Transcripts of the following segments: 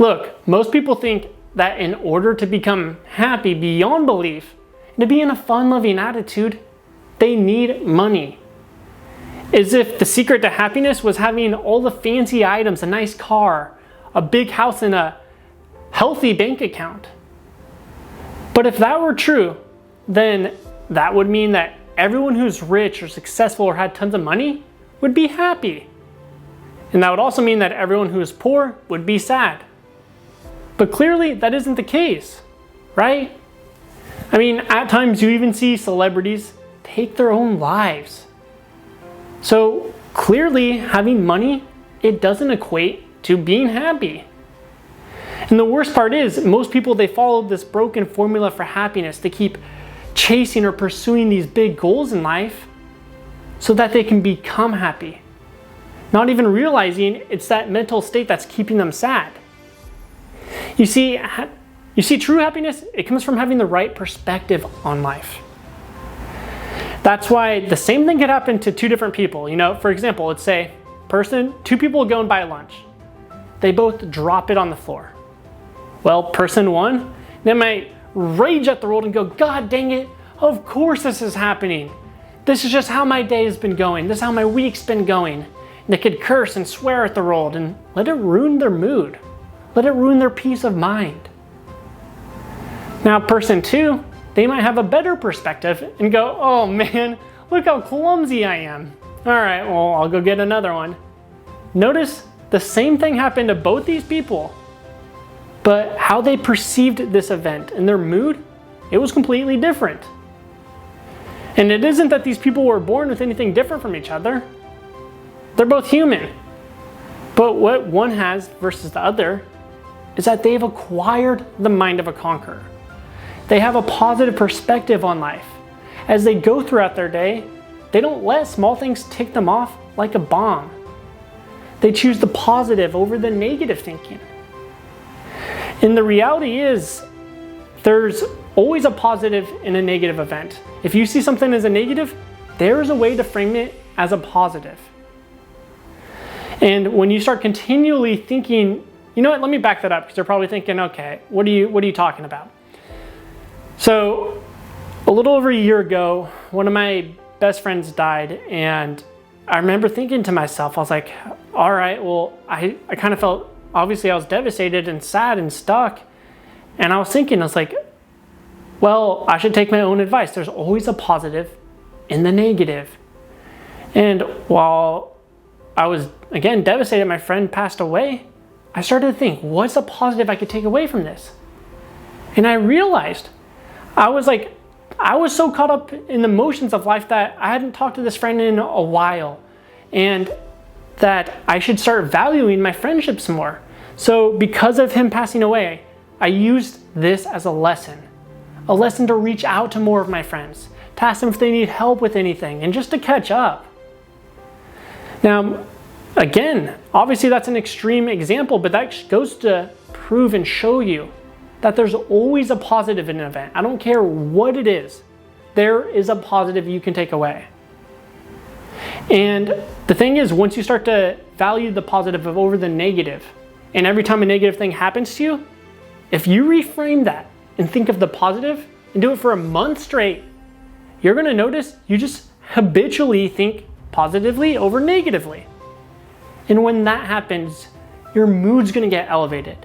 Look, most people think that in order to become happy beyond belief, and to be in a fun-loving attitude, they need money. As if the secret to happiness was having all the fancy items, a nice car, a big house, and a healthy bank account. But if that were true, then that would mean that everyone who's rich or successful or had tons of money would be happy. And that would also mean that everyone who is poor would be sad. But clearly that isn't the case, right? I mean, at times you even see celebrities take their own lives. So clearly having money, it doesn't equate to being happy. And the worst part is, most people, they follow this broken formula for happiness. They keep chasing or pursuing these big goals in life so that they can become happy, not even realizing it's that mental state that's keeping them sad. You see, true happiness, it comes from having the right perspective on life. That's why the same thing could happen to two different people. You know, for example, let's say two people go and buy lunch. They both drop it on the floor. Well, person one, they might rage at the world and go, God dang it, of course this is happening. This is just how my day has been going. This is how my week's been going. And they could curse and swear at the world and let it ruin their mood. Let it ruin their peace of mind. Now, person two, they might have a better perspective and go, oh man, look how clumsy I am. All right, well, I'll go get another one. Notice the same thing happened to both these people, but how they perceived this event and their mood, it was completely different. And it isn't that these people were born with anything different from each other. They're both human. But what one has versus the other is that they've acquired the mind of a conqueror. They have a positive perspective on life. As they go throughout their day, they don't let small things tick them off like a bomb. They choose the positive over the negative thinking. And the reality is, there's always a positive in a negative event. If you see something as a negative, there is a way to frame it as a positive. And when you start continually thinking, you know what, let me back that up, because you're probably thinking, okay, what are you talking about? So a little over a year ago, one of my best friends died, and I remember thinking to myself, I was like, all right, well, I kind of felt, obviously I was devastated and sad and stuck. And I was thinking, I was like, well, I should take my own advice. There's always a positive in the negative. And while I was, again, devastated my friend passed away, I started to think, what's a positive I could take away from this? And I realized, I was so caught up in the motions of life that I hadn't talked to this friend in a while, and that I should start valuing my friendships more. So because of him passing away, I used this as a lesson to reach out to more of my friends, to ask them if they need help with anything, and just to catch up. Now, again, obviously that's an extreme example, but that goes to prove and show you that there's always a positive in an event. I don't care what it is. There is a positive you can take away. And the thing is, once you start to value the positive over the negative, and every time a negative thing happens to you, if you reframe that and think of the positive and do it for a month straight, you're gonna notice you just habitually think positively over negatively. And when that happens, your mood's gonna get elevated.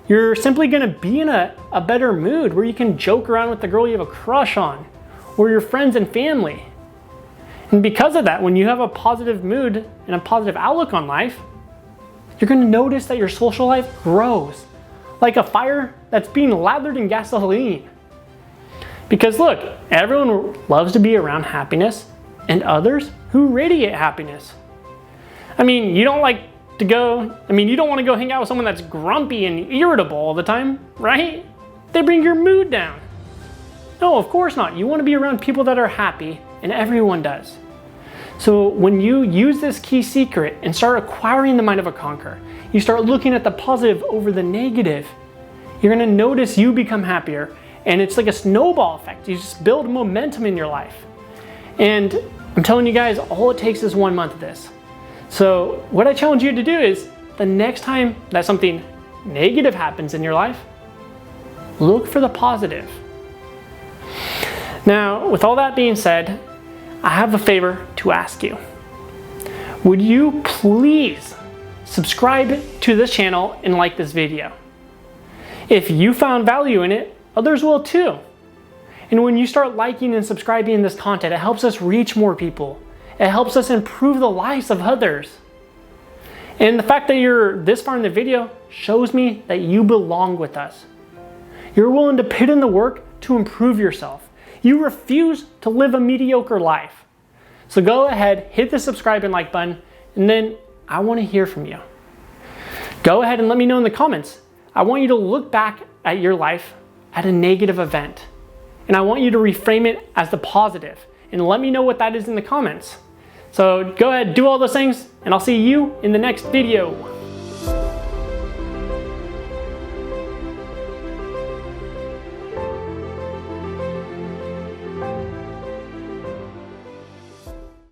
You're simply gonna be in a better mood where you can joke around with the girl you have a crush on, or your friends and family. And because of that, when you have a positive mood and a positive outlook on life, you're gonna notice that your social life grows like a fire that's being lathered in gasoline. Because look, everyone loves to be around happiness and others who radiate happiness. I mean, you don't want to go hang out with someone that's grumpy and irritable all the time, right? They bring your mood down. No, of course not. You want to be around people that are happy, and everyone does. So when you use this key secret and start acquiring the mind of a conqueror, you start looking at the positive over the negative, you're going to notice you become happier, and it's like a snowball effect. You just build momentum in your life. And I'm telling you guys, all it takes is 1 month of this. So what I challenge you to do is, the next time that something negative happens in your life, look for the positive. Now, with all that being said, I have a favor to ask you. Would you please subscribe to this channel and like this video? If you found value in it, others will too. And when you start liking and subscribing this content, it helps us reach more people. It helps us improve the lives of others. And the fact that you're this far in the video shows me that you belong with us. You're willing to put in the work to improve yourself. You refuse to live a mediocre life. So go ahead, hit the subscribe and like button, and then I want to hear from you. Go ahead and let me know in the comments. I want you to look back at your life at a negative event, and I want you to reframe it as the positive, and let me know what that is in the comments. So go ahead, do all those things, and I'll see you in the next video.